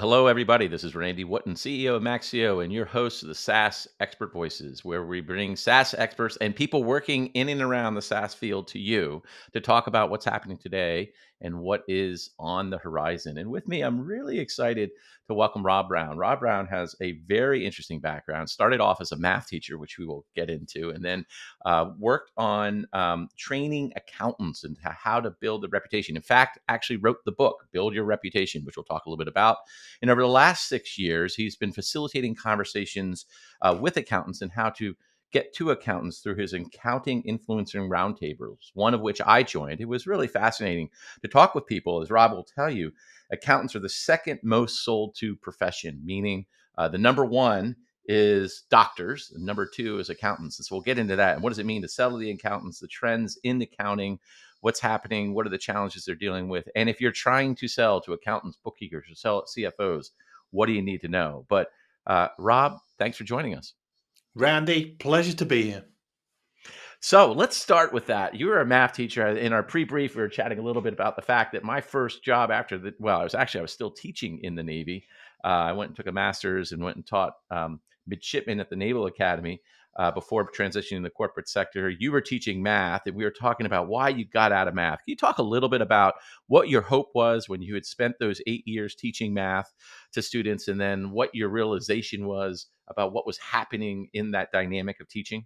Hello everybody. This is Randy Wootton, CEO of Maxio, and your host of the SaaS Expert Voices, where we bring SaaS experts and people working in and around the SaaS field to you to talk about what's happening today and what is on the horizon. And with me, I'm really excited to welcome Rob Brown. Rob Brown has a very interesting background. Started off as a math teacher, which we will get into, and then worked on training accountants and how to build a reputation. In fact, actually wrote the book, Build Your Reputation, which we'll talk a little bit about. And over the last 6 years, he's been facilitating conversations with accountants and how to get to accountants through his Accounting Influencers Roundtables, one of which I joined. It was really fascinating to talk with people. As Rob will tell you, accountants are the second most sold to profession, meaning the number one is doctors, and number two is accountants. And so we'll get into that. And what does it mean to sell to the accountants, the trends in accounting, what's happening, what are the challenges they're dealing with? And if you're trying to sell to accountants, bookkeepers, or sell CFOs, what do you need to know? But Rob, thanks for joining us. Randy, pleasure to be here. So let's start with that. You were a math teacher. In our pre-brief, we were chatting a little bit about the fact that my first job after I was still teaching in the Navy. I went and took a master's and went and taught midshipmen at the Naval Academy before transitioning to the corporate sector. You were teaching math, and we were talking about why you got out of math. Can you talk a little bit about what your hope was when you had spent those 8 years teaching math to students, and then what your realization was about what was happening in that dynamic of teaching?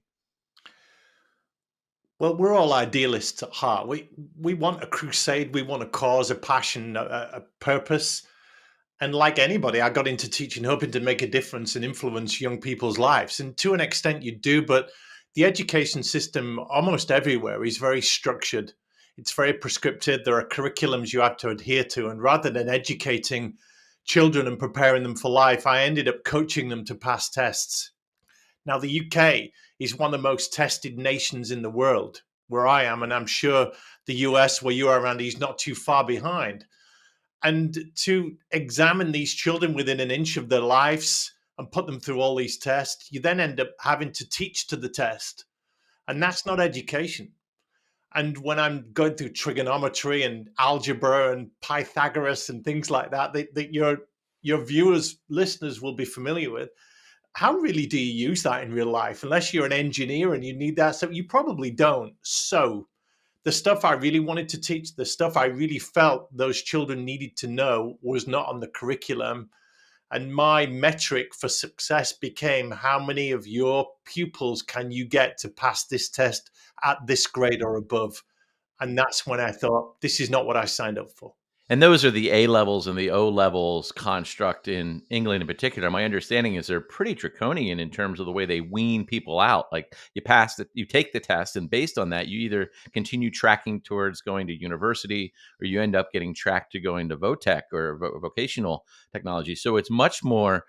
Well, we're all idealists at heart. We want a crusade, we want a cause, a passion, a purpose. And like anybody, I got into teaching hoping to make a difference and influence young people's lives. And to an extent, you do, but the education system almost everywhere is very structured. It's very prescriptive. There are curriculums you have to adhere to. And rather than educating children and preparing them for life, I ended up coaching them to pass tests. Now, the UK is one of the most tested nations in the world, where I am, and I'm sure the US, where you are, Randy, is not too far behind. And to examine these children within an inch of their lives and put them through all these tests, you then end up having to teach to the test. And that's not education. And when I'm going through trigonometry and algebra and Pythagoras and things like that, that your viewers, listeners will be familiar with, how really do you use that in real life? Unless you're an engineer and you need that stuff, you probably don't. So the stuff I really wanted to teach, the stuff I really felt those children needed to know was not on the curriculum. And my metric for success became how many of your pupils can you get to pass this test at this grade or above? And that's when I thought, this is not what I signed up for. And those are the A levels and the O levels construct in England in particular. My understanding is they're pretty draconian in terms of the way they wean people out. Like you pass it, you take the test, and based on that, you either continue tracking towards going to university or you end up getting tracked to going to VOTech or vocational technology. So it's much more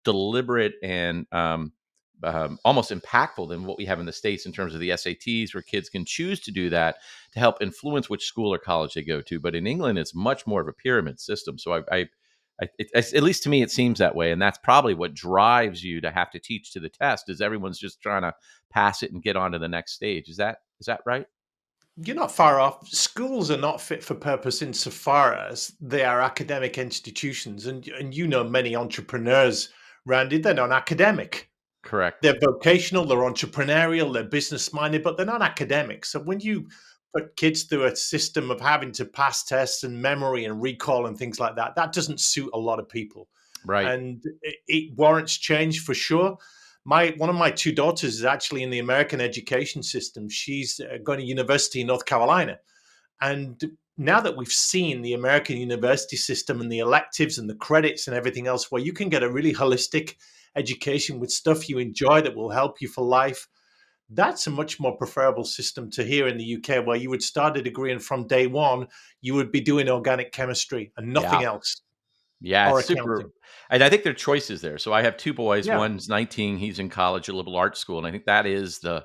deliberate and almost impactful than what we have in the States in terms of the SATs, where kids can choose to do that to help influence which school or college they go to. But in England, it's much more of a pyramid system. So at least to me, it seems that way. And that's probably what drives you to have to teach to the test is everyone's just trying to pass it and get on to the next stage. Is that right? You're not far off. Schools are not fit for purpose insofar as they are academic institutions. And you know many entrepreneurs, Randy, they're not academic. Correct. They're vocational, they're entrepreneurial, they're business minded, but they're not academic. So when you put kids through a system of having to pass tests and memory and recall and things like that, that doesn't suit a lot of people. Right. And it warrants change for sure. One of my two daughters is actually in the American education system. She's going to university in North Carolina. And now that we've seen the American university system and the electives and the credits and everything else, where you can get a really holistic education with stuff you enjoy that will help you for life, that's a much more preferable system to here in the UK, where you would start a degree and from day one, you would be doing organic chemistry and Yeah. nothing else, Yeah, or it's super. accounting. And I think there are choices there. So I have two boys. Yeah. One's 19. He's in college at liberal arts school. And I think that is the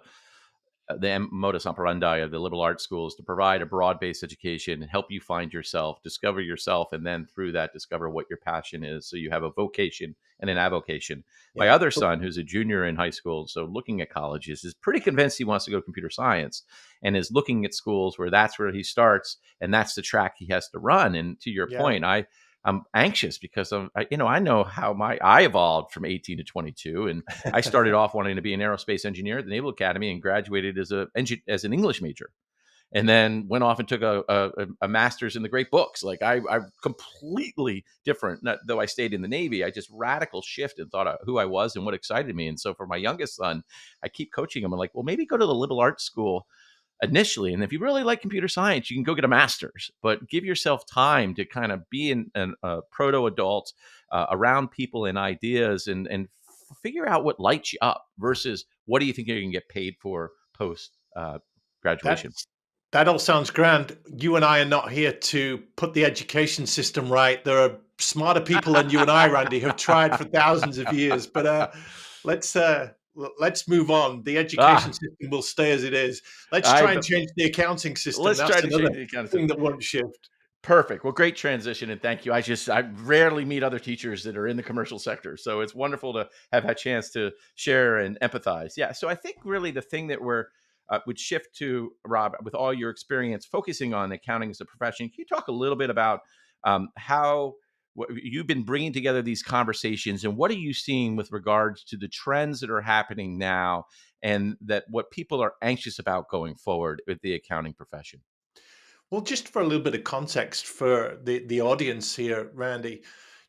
modus operandi of the liberal arts schools to provide a broad-based education and help you find yourself, discover yourself, and then through that discover what your passion is. So you have a vocation and an avocation. My Yeah. other son, who's a junior in high school, so looking at colleges, is pretty convinced he wants to go computer science and is looking at schools where that's where he starts and that's the track he has to run. And to your Yeah. point, I'm anxious because I know how I evolved from 18 to 22, and I started off wanting to be an aerospace engineer at the Naval Academy and graduated as an English major, and then went off and took a master's in the great books. Like I'm completely different. Though I stayed in the Navy, I just radical shift and thought of who I was and what excited me. And so for my youngest son, I keep coaching him. I'm like, well, maybe go to the liberal arts school initially, and if you really like computer science, you can go get a master's. But give yourself time to kind of be a proto adult around people and ideas, and figure out what lights you up versus what do you think you're going to get paid for post graduation. That's that all sounds grand. You and I are not here to put the education system right. There are smarter people than you and I, Randy, who've tried for thousands of years. But let's let's move on. The education ah, system will stay as it is. Let's I try and change the accounting system. Let's That's try to another change the kind thing of that won't shift. perfect. Well, great transition, and thank you. I rarely meet other teachers that are in the commercial sector, so it's wonderful to have a chance to share and empathize. Yeah, so I think really the thing that we're would shift to, Rob, with all your experience focusing on accounting as a profession. Can you talk a little bit about how you've been bringing together these conversations, and what are you seeing with regards to the trends that are happening now, and that what people are anxious about going forward with the accounting profession? Well, just for a little bit of context for the audience here, Randy,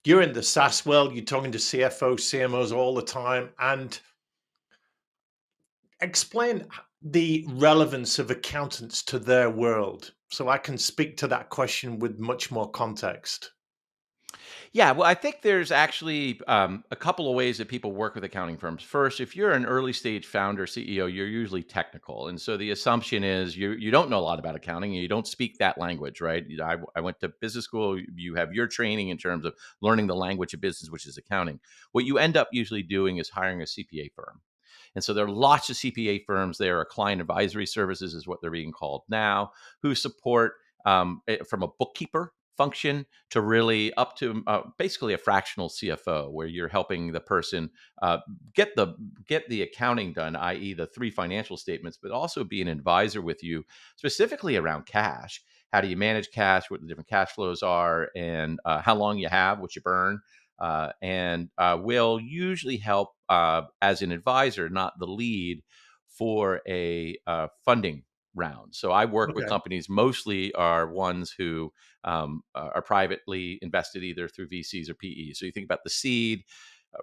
you're in the SaaS world. You're talking to CFOs, CMOs all the time, and explain the relevance of accountants to their world so I can speak to that question with much more context. Yeah, well, I think there's actually a couple of ways that people work with accounting firms. First, if you're an early stage founder, CEO, you're usually technical, and so the assumption is you don't know a lot about accounting and you don't speak that language, right? I went to business school. You have your training in terms of learning the language of business, which is accounting. What you end up usually doing is hiring a CPA firm. And so there are lots of CPA firms. There are client advisory services, is what they're being called now, who support from a bookkeeper function to really up to basically a fractional CFO, where you're helping the person uh, get the accounting done, i.e., the three financial statements, but also be an advisor with you specifically around cash. How do you manage cash? What the different cash flows are, and how long you have, what you burn, and will usually help as an advisor, not the lead, for a funding round. So I work with Okay. companies, mostly are ones who are privately invested either through VCs or PE. So you think about the seed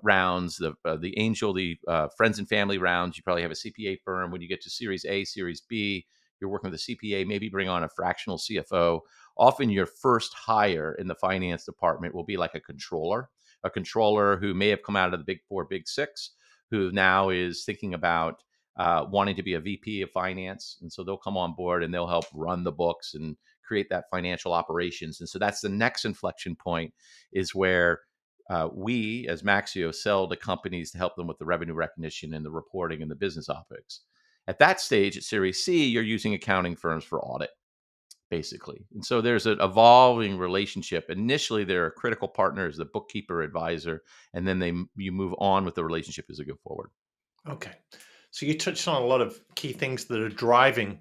rounds, the angel, the friends and family rounds. You probably have a CPA firm. When you get to Series A, Series B, you're working with a CPA. Maybe bring on a fractional CFO. Often your first hire in the finance department will be like a controller who may have come out of the big four, big six, who now is thinking about wanting to be a VP of finance. And so they'll come on board and they'll help run the books and create that financial operations. And so that's the next inflection point, is where we as Maxio sell to companies to help them with the revenue recognition and the reporting and the business opics. At that stage, at Series C, you're using accounting firms for audit, basically. And so there's an evolving relationship. Initially, they're a critical partner as the bookkeeper advisor, and then you move on with the relationship as they go forward. Okay. So you touched on a lot of key things that are driving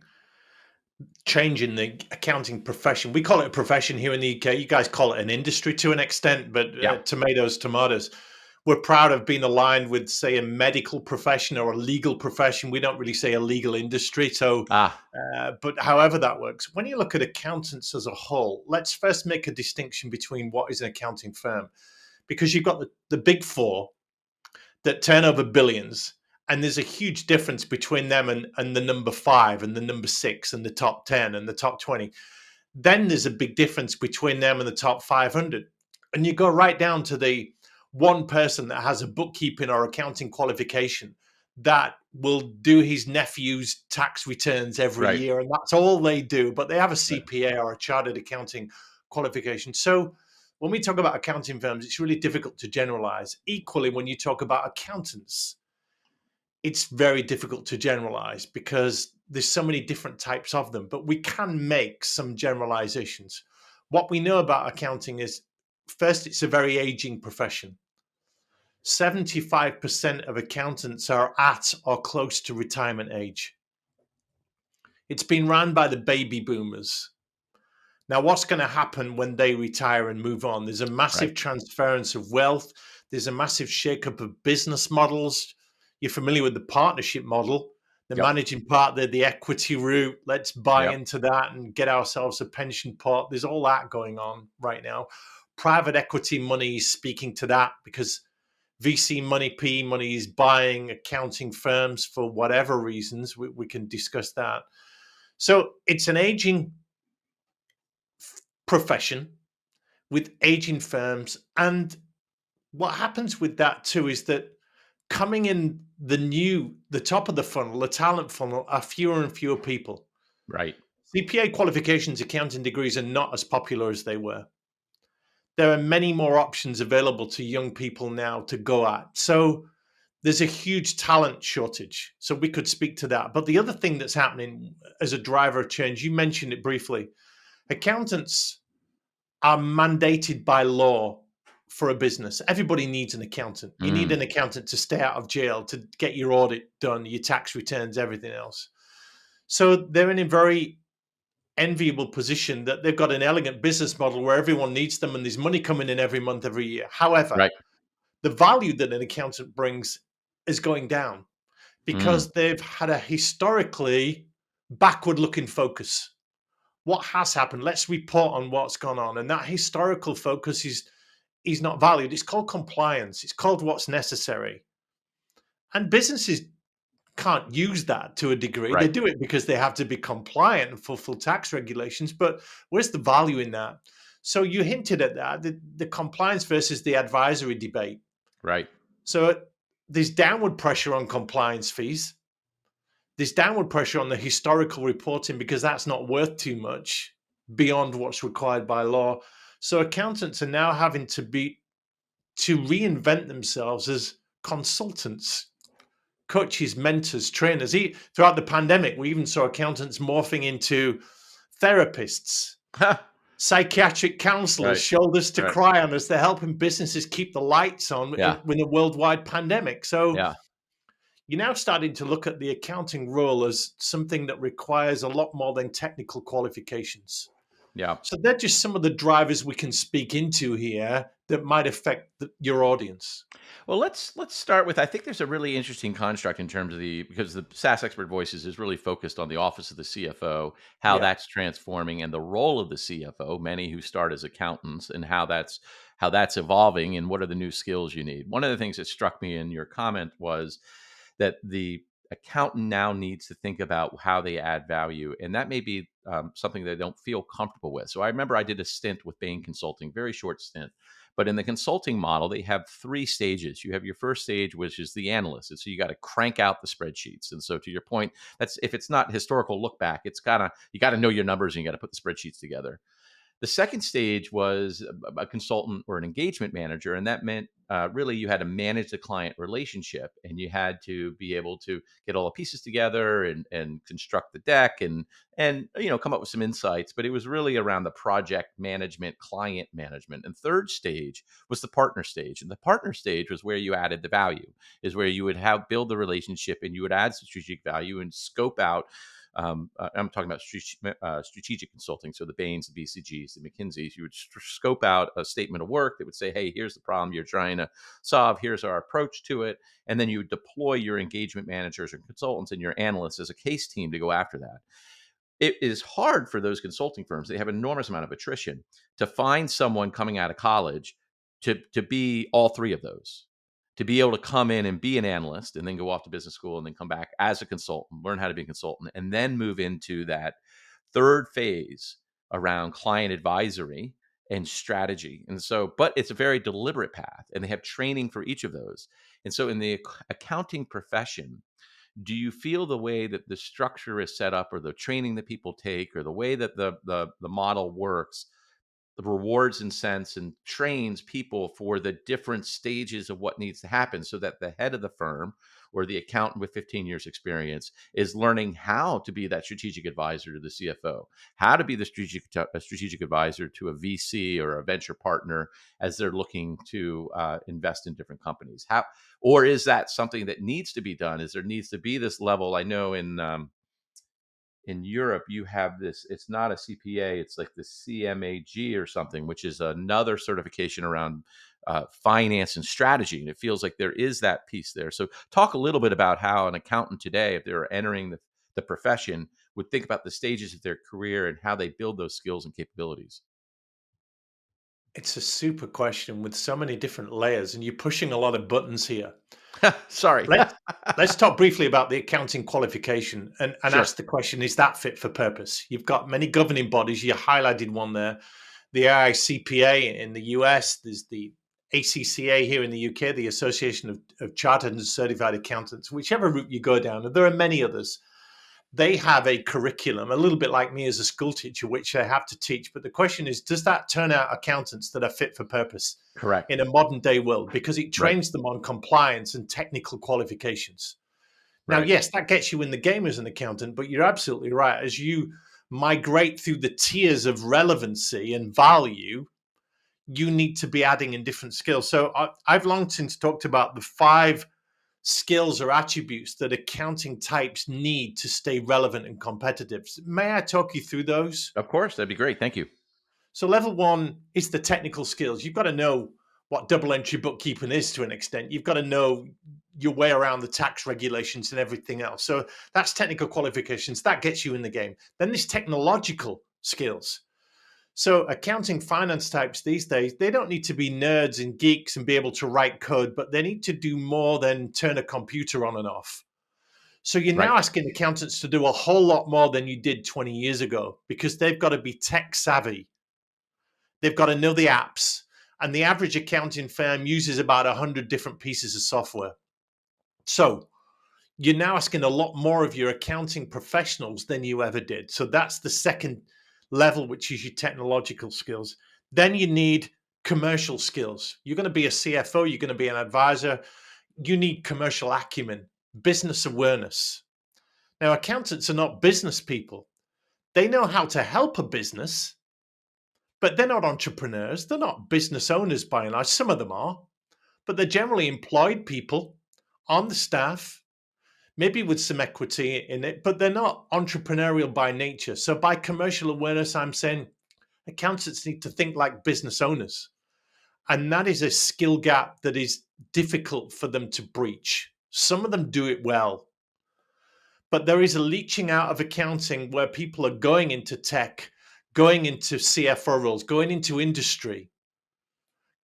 change in the accounting profession. We call it a profession here in the UK. You guys call it an industry to an extent, but Yeah. tomatoes, tomatoes. We're proud of being aligned with, say, a medical profession or a legal profession. We don't really say a legal industry. So, Ah, but however that works, when you look at accountants as a whole, let's first make a distinction between what is an accounting firm, because you've got the big four that turn over billions. And there's a huge difference between them and the number five and the number six and the top 10 and the top 20. Then there's a big difference between them and the top 500. And you go right down to the one person that has a bookkeeping or accounting qualification that will do his nephew's tax returns every right. year. And that's all they do. But they have a Right. CPA or a chartered accounting qualification. So when we talk about accounting firms, it's really difficult to generalize. Equally, when you talk about accountants, it's very difficult to generalize because there's so many different types of them, but we can make some generalizations. What we know about accounting is, first, it's a very aging profession. 75% of accountants are at or close to retirement age. It's been run by the baby boomers. Now, what's going to happen when they retire and move on? There's a Right. massive transference of wealth. There's a massive shakeup of business models. You're familiar with the partnership model, the Yep. managing partner, the equity route. Let's buy Yep. into that and get ourselves a pension pot. There's all that going on right now. Private equity money is speaking to that because VC money, PE money is buying accounting firms for whatever reasons. We can discuss that. So it's an aging profession with aging firms. And what happens with that too is that coming in the top of the funnel, the talent funnel, are fewer and fewer people. Right. CPA qualifications, accounting degrees are not as popular as they were. There are many more options available to young people now to go at. So there's a huge talent shortage. So we could speak to that. But the other thing that's happening as a driver of change, you mentioned it briefly, accountants are mandated by law for a business. Everybody needs an accountant. You need Mm. an accountant to stay out of jail, to get your audit done, your tax returns, everything else. So they're in a very enviable position that they've got an elegant business model where everyone needs them and there's money coming in every month, every year. However, Right. the value that an accountant brings is going down Mm. because they've had a historically backward looking focus. What has happened? Let's report on what's gone on. And that historical focus is not valued. It's called compliance. It's called what's necessary. And businesses can't use that to a degree. They Right. do it because they have to be compliant and fulfill tax regulations. But where's the value in that? So you hinted at that, the compliance versus the advisory debate. Right. So there's downward pressure on compliance fees. There's downward pressure on the historical reporting because that's not worth too much beyond what's required by law. So accountants are now having to reinvent themselves as consultants, coaches, mentors, trainers. Throughout the pandemic, we even saw accountants morphing into therapists, psychiatric counselors, Right. shoulders to Right. cry on as they're helping businesses keep the lights on Yeah. in a worldwide pandemic. So Yeah. you're now starting to look at the accounting role as something that requires a lot more than technical qualifications. Yeah. So they're just some of the drivers we can speak into here that might affect your audience. Well, let's start with I think there's a really interesting construct in terms of the because the SaaS Expert Voices is really focused on the office of the CFO, how Yeah. that's transforming and the role of the CFO, many who start as accountants and how that's evolving and what are the new skills you need. One of the things that struck me in your comment was that the accountant now needs to think about how they add value, and that may be something they don't feel comfortable with. So I remember I did a stint with Bain Consulting, very short stint, but in the consulting model, they have three stages. You have your first stage, which is the analyst. And so you got to crank out the spreadsheets. And so to your point, that's if it's not historical look back, you got to know your numbers and you got to put the spreadsheets together. The second stage was a consultant or an engagement manager, and that meant really you had to manage the client relationship, and you had to be able to get all the pieces together and construct the deck and come up with some insights. But it was really around the project management, client management. And third stage was the partner stage, and the partner stage was where you added the value, is where you would have build the relationship and you would add strategic value and scope out I'm talking about strategic consulting. So the Bains, the BCGs, the McKinseys, you would scope out a statement of work that would say, hey, here's the problem you're trying to solve. Here's our approach to it. And then you would deploy your engagement managers and consultants and your analysts as a case team to go after that. It is hard for those consulting firms. They have an enormous amount of attrition to find someone coming out of college to be all three of those, to be able to come in and be an analyst and then go off to business school and then come back as a consultant, learn how to be a consultant, and then move into that third phase around client advisory and strategy. And so, but it's a very deliberate path, and they have training for each of those. And so, in the accounting profession, do you feel the way that the structure is set up or the training that people take or the way that the model works, the rewards and cents and trains people for the different stages of what needs to happen so that the head of the firm or the accountant with 15 years experience is learning how to be that strategic advisor to the CFO, how to be the strategic advisor to a VC or a venture partner as they're looking to invest in different companies? How, or is that something that needs to be done? Is there needs to be this level? I know in Europe, you have this, it's not a CPA, it's like the CMAG or something, which is another certification around finance and strategy. And it feels like there is that piece there. So, talk a little bit about how an accountant today, if they're entering the profession, would think about the stages of their career and how they build those skills and capabilities. It's a super question with so many different layers, and you're pushing a lot of buttons here. Sorry. Let's let's talk briefly about the accounting qualification and Sure. ask the question: is that fit for purpose? You've got many governing bodies. You highlighted one there, the AICPA in the US. There's the ACCA here in the UK, the Association of Chartered and Certified Accountants. Whichever route you go down, and there are many others. They have a curriculum, a little bit like me as a school teacher, which they have to teach. But the question is, does that turn out accountants that are fit for purpose Correct. in a modern day world? Because it Right. trains them on compliance and technical qualifications. Now, Right. yes, that gets you in the game as an accountant, but you're absolutely right. As you migrate through the tiers of relevancy and value, you need to be adding in different skills. So I've long since talked about the 5 skills or attributes that accounting types need to stay relevant and competitive. May I talk you through those? Of course. That'd be great. Thank you. So, level one is the technical skills. You've got to know what double entry bookkeeping is to an extent. You've got to know your way around the tax regulations and everything else. So, that's technical qualifications. That gets you in the game. Then there's technological skills. So, accounting finance types these days, they don't need to be nerds and geeks and be able to write code, but they need to do more than turn a computer on and off. So you're Right. now asking accountants to do a whole lot more than you did 20 years ago because they've got to be tech savvy. They've got to know the apps. And the average accounting firm uses about 100 different pieces of software. So you're now asking a lot more of your accounting professionals than you ever did. So that's the second level, which is your technological skills. Then you need commercial skills. You're going to be a CFO, you're going to be an advisor. You need commercial acumen, business awareness. Now, accountants are not business people. They know how to help a business, but they're not entrepreneurs. They're not business owners by and large. Some of them are, but they're generally employed people on the staff, maybe with some equity in it, but they're not entrepreneurial by nature. So, by commercial awareness, I'm saying accountants need to think like business owners. And that is a skill gap that is difficult for them to breach. Some of them do it well, but there is a leaching out of accounting where people are going into tech, going into CFO roles, going into industry,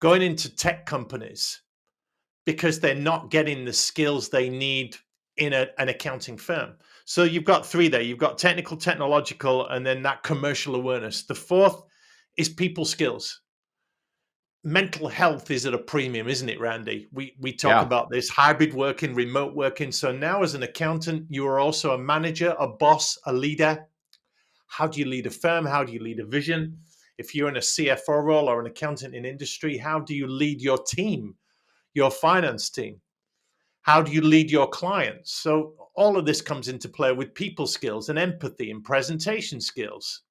going into tech companies because they're not getting the skills they need in an accounting firm. So you've got 3 there. You've got technical, technological, and then that commercial awareness. The fourth is people skills. Mental health is at a premium, isn't it, Randy? We talk Yeah. about this hybrid working, remote working. So now, as an accountant, you are also a manager, a boss, a leader. How do you lead a firm? How do you lead a vision? If you're in a CFO role or an accountant in industry, how do you lead your team, your finance team? How do you lead your clients? So all of this comes into play with people skills and empathy and presentation skills.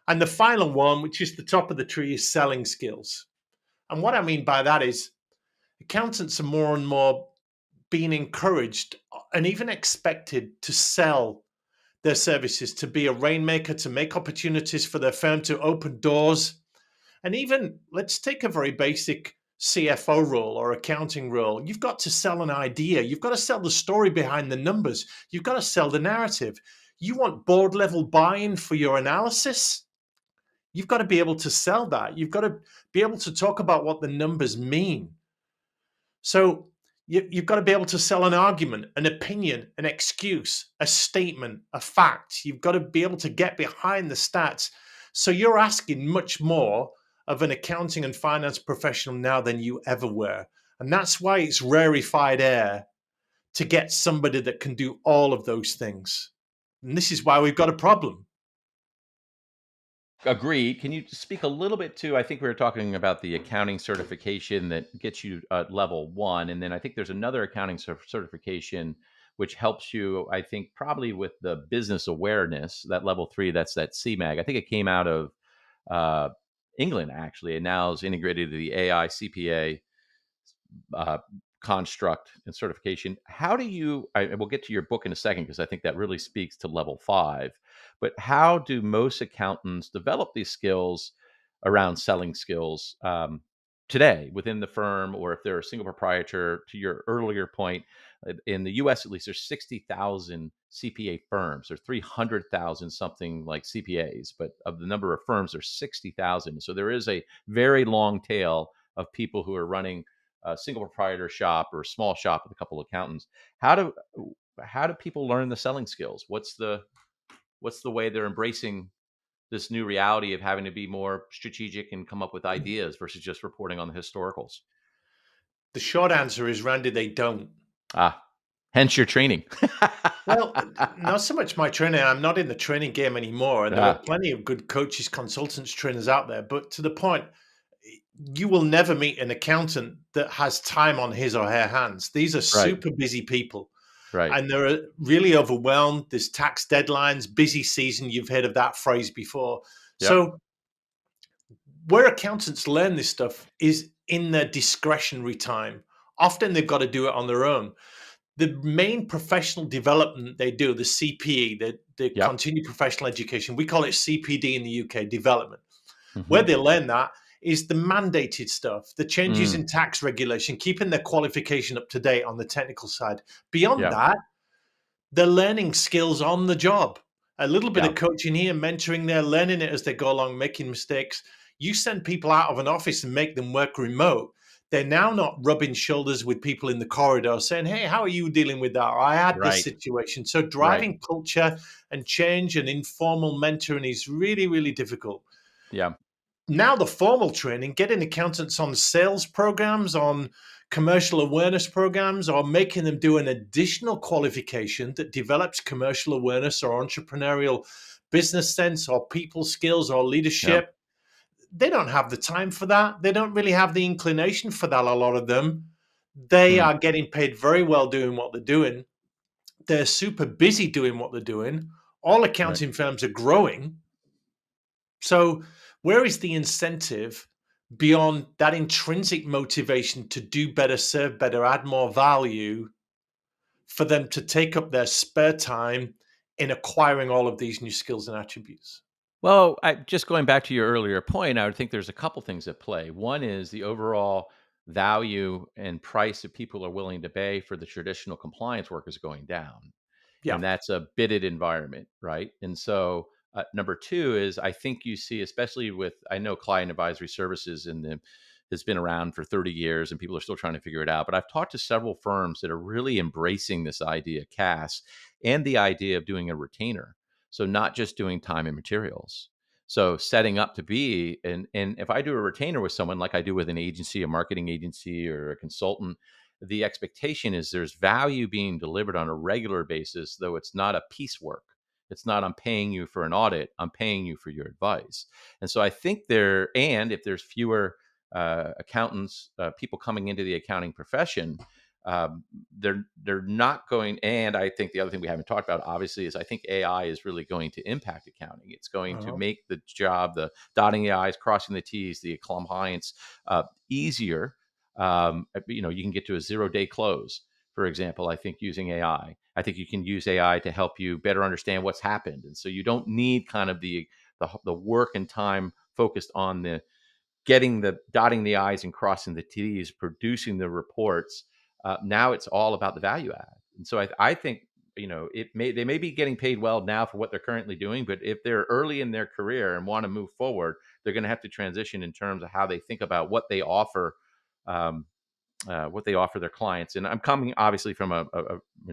And the final one, which is the top of the tree, is selling skills. And what I mean by that is accountants are more and more being encouraged and even expected to sell their services, to be a rainmaker, to make opportunities for their firm, to open doors. And even let's take a very basic CFO role or accounting role. You've got to sell an idea. You've got to sell the story behind the numbers. You've got to sell the narrative. You want board level buy in for your analysis. You've got to be able to sell that. You've got to be able to talk about what the numbers mean. So you've got to be able to sell an argument, an opinion, an excuse, a statement, a fact. You've got to be able to get behind the stats. So you're asking much more of an accounting and finance professional now than you ever were. And that's why it's rarefied air to get somebody that can do all of those things. And this is why we've got a problem. Agreed. Can you speak a little bit to? I think we were talking about the accounting certification that gets you level one, and then I think there's another accounting certification which helps you. I think probably with the business awareness, that level three. That's that CMAG. I think it came out of uh, England actually, and now is integrated to the AI CPA construct and certification. How do you, and we'll get to your book in a second because I think that really speaks to level five, but how do most accountants develop these skills around selling skills today within the firm, or if they're a single proprietor? To your earlier point, in the US at least, there's 60,000 CPA firms, or 300,000 something like CPAs, but of the number of firms, there's 60,000. So there is a very long tail of people who are running a single proprietor shop or a small shop with a couple of accountants. How do how do people learn the selling skills? What's the way they're embracing this new reality of having to be more strategic and come up with ideas versus just reporting on the historicals? The short answer is, Randy, they don't. Ah, hence your training. Well, not so much my training. I'm not in the training game anymore, and there are Ah, plenty of good coaches, consultants, trainers out there. But to the point, you will never meet an accountant that has time on his or her hands. These are right, super busy people, right. and they're really overwhelmed. There's tax deadlines, busy season. You've heard of that phrase before. Yep, So, where accountants learn this stuff is in their discretionary time. Often they've got to do it on their own. The main professional development they do, the CPE, the yep. continued professional education, we call it CPD in the UK, development. Where Hmm. they learn that is the mandated stuff, the changes Mm, in tax regulation, keeping their qualification up to date on the technical side. Beyond yeah, that, they're learning skills on the job. A little bit yeah, of coaching here, mentoring there, learning it as they go along, making mistakes. You send people out of an office and make them work remote. They're now not rubbing shoulders with people in the corridor saying, "Hey, how are you dealing with that?" Or, "I had this right, situation." So right. driving culture and change and informal mentoring is really, really difficult. Yeah. Now the formal training, getting accountants on sales programs, on commercial awareness programs, or making them do an additional qualification that develops commercial awareness or entrepreneurial business sense or people skills or Yeah. leadership. They don't have the time for that. They don't really have the inclination for that, a lot of them. They Mm, are getting paid very well doing what they're doing. They're super busy doing what they're doing. All right. accounting firms are growing. So, where is the incentive beyond that intrinsic motivation to do better, serve better, add more value for them to take up their spare time in acquiring all of these new skills and attributes? Well, just going back to your earlier point, I would think there's a couple things at play. One is the overall value and price that people are willing to pay for the traditional compliance work is going down, Yeah. and that's a bidded environment, right? And so, number two is I think you see, especially with, I know client advisory services and the has been around for 30 years and people are still trying to figure it out. But I've talked to several firms that are really embracing this idea, CAS, and the idea of doing a retainer. So not just doing time and materials. So setting up to be, and if I do a retainer with someone like I do with an agency, a marketing agency or a consultant, the expectation is there's value being delivered on a regular basis, though it's not a piecework. It's not, I'm paying you for an audit, I'm paying you for your advice. And so I think and if there's fewer accountants, people coming into the accounting profession, they're not going. And I think the other thing we haven't talked about, obviously, is I think AI is really going to impact accounting. It's going to Uh-huh. make the job, the dotting the i's, crossing the t's, the compliance easier. You can get to a 0-day close, for example. I think using AI, I think you can use AI to help you better understand what's happened, and so you don't need kind of the work and time focused on the getting the dotting the i's and crossing the t's, producing the reports. Now it's all about the value add, and so I think they may be getting paid well now for what they're currently doing, but if they're early in their career and want to move forward, they're going to have to transition in terms of how they think about um, what they offer their clients. And I'm coming obviously from a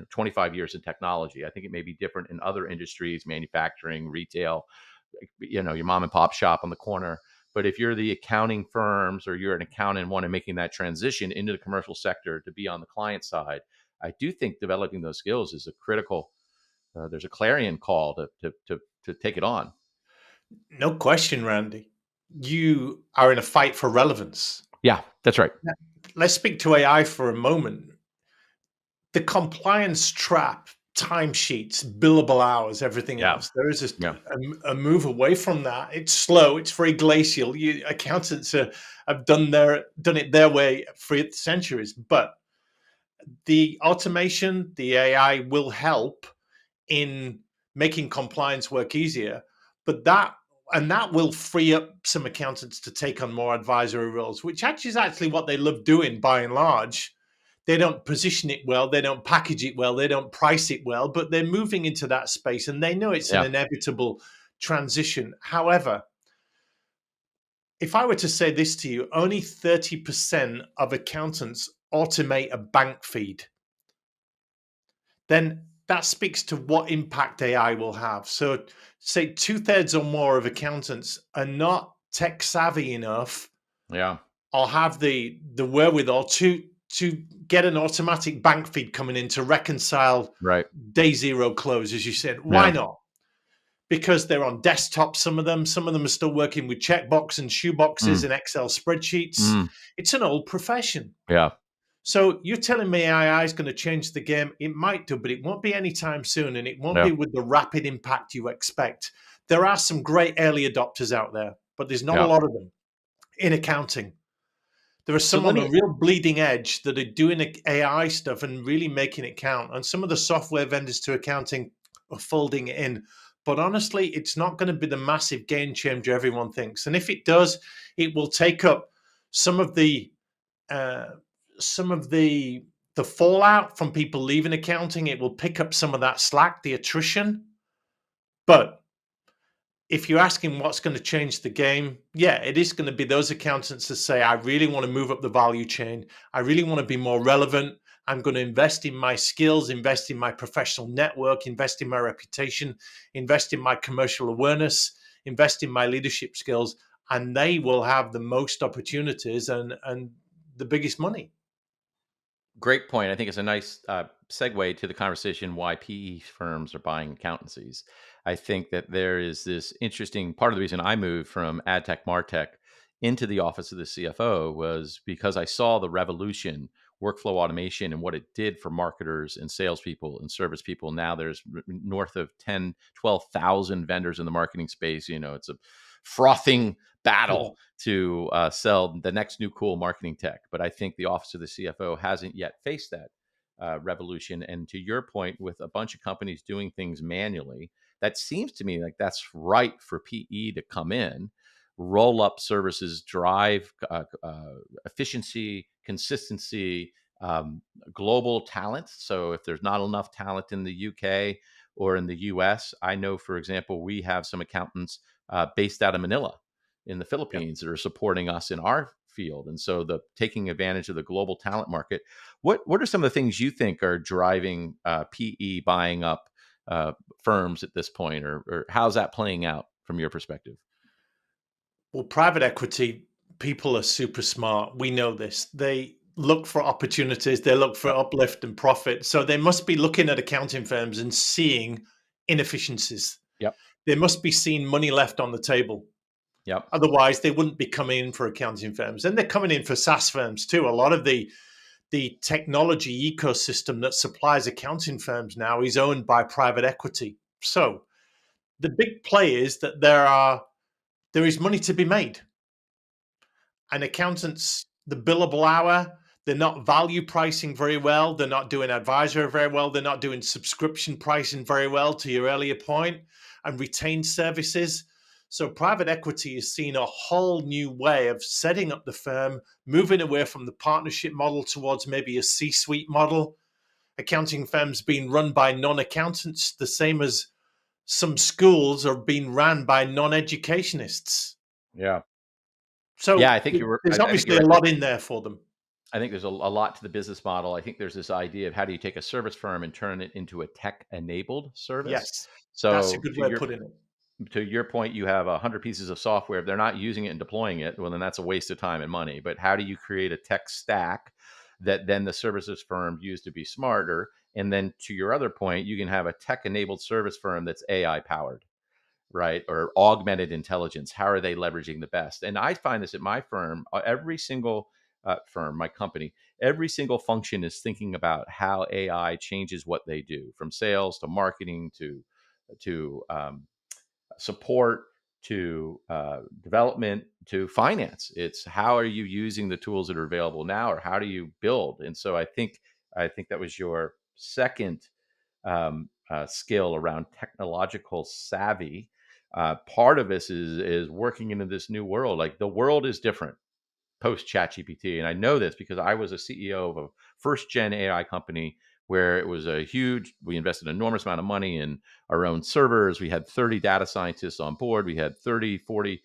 25 years in technology. I think it may be different in other industries, manufacturing, retail, your mom and pop shop on the corner. But if you're the accounting firms or you're an accountant and want to making that transition into the commercial sector to be on the client side, I do think developing those skills is a critical. There's a clarion call to take it on. No question, Randy. You are in a fight for relevance. Yeah, that's right. Now, let's speak to AI for a moment. The compliance trap, timesheets, billable hours, everything Yeah, else. There is yeah, a move away from that. It's slow. It's very glacial. Accountants have done it their way for centuries, but The automation, the AI will help in making compliance work easier, but that will free up some accountants to take on more advisory roles, which actually is actually what they love doing by and large. They don't position it well, they don't package it well, they don't price it well, but they're moving into that space and they know it's an Yeah. inevitable transition. However, if I were to say this to you, only 30% of accountants automate a bank feed, then that speaks to what impact AI will have. So, say two-thirds or more of accountants are not tech savvy enough Yeah. or have the wherewithal to get an automatic bank feed coming in to reconcile Right. day zero close, as you said. Why Yeah. not? Because they're on desktop, some of them are still working with checkbox and shoeboxes Mm. and Excel spreadsheets. Mm. It's an old profession. Yeah. So you're telling me AI is going to change the game? It might do, but it won't be anytime soon, and it won't Yeah. be with the rapid impact you expect. There are some great early adopters out there, but there's not a Yeah. lot of them in accounting. There are So some let on the me real bleeding edge that are doing AI stuff and really making it count. And some of the software vendors to accounting are folding it in. But honestly, it's not going to be the massive game changer everyone thinks. And if it does, it will take up some of the uh, some of the fallout from people leaving accounting. It will pick up some of that slack, the attrition. But if you're asking what's going to change the game, yeah, it is going to be those accountants that say, I really want to move up the value chain. I really want to be more relevant. I'm going to invest in my skills, invest in my professional network, invest in my reputation, invest in my commercial awareness, invest in my leadership skills. And they will have the most opportunities and the biggest money. Great point. I think it's a nice segue to the conversation why PE firms are buying accountancies. I think that there is this interesting part of the reason I moved from ad tech, martech into the office of the CFO was because I saw the revolution, workflow automation, and what it did for marketers and salespeople and service people. Now there's north of 10, 12,000 vendors in the marketing space. It's a frothing Yeah. battle to sell the next new cool marketing tech. But I think the office of the CFO hasn't yet faced that revolution. And to your point, with a bunch of companies doing things manually, that seems to me like that's right for PE to come in, roll up services, drive efficiency, consistency, global talent. So if there's not enough talent in the UK or in the US, I know, for example, we have some accountants based out of Manila in the Yeah. Philippines that are supporting us in our field. And so the taking advantage of the global talent market. What are some of the things you think are driving PE buying up firms at this point, or how's that playing out from your perspective? Well, private equity people are super smart. We know this. They look for opportunities, they look for Yep. uplift and profit. So they must be looking at accounting firms and seeing inefficiencies. Yep. They must be seeing money left on the table. Yep. Otherwise, they wouldn't be coming in for accounting firms. And they're coming in for SaaS firms too. A lot of the technology ecosystem that supplies accounting firms now is owned by private equity. So the big play is that there is money to be made. And accountants, the billable hour, they're not value pricing very well. They're not doing advisory very well. They're not doing subscription pricing very well, to your earlier point, and retained services. So private equity has seen a whole new way of setting up the firm, moving away from the partnership model towards maybe a C-suite model. Accounting firms being run by non-accountants, the same as some schools are being ran by non-educationists. Yeah. Yeah. So I think you're. there's I think obviously you're a right. lot in there for them. I think there's a lot to the business model. I think there's this idea of how do you take a service firm and turn it into a tech-enabled service. Yes, that's a So good way of putting it. to your point, you have 100 pieces of software. If they're not using it and deploying it, well, then that's a waste of time and money. But how do you create a tech stack that then the services firm use to be smarter? And then to your other point, you can have a tech-enabled service firm that's AI powered, right? Or augmented intelligence. How are they leveraging the best? And I find this at my firm, every single firm, my company, every single function is thinking about how AI changes what they do, from sales to marketing to support to development to finance. It's how are you using the tools that are available now, or how do you build? And so I think I think that was your second skill around technological savvy. Part of this is working into this new world. Like the world is different post ChatGPT. And I know this because I was a CEO of a first gen AI company where it was a huge, we invested an enormous amount of money in our own servers. We had 30 data scientists on board. We had 30, 40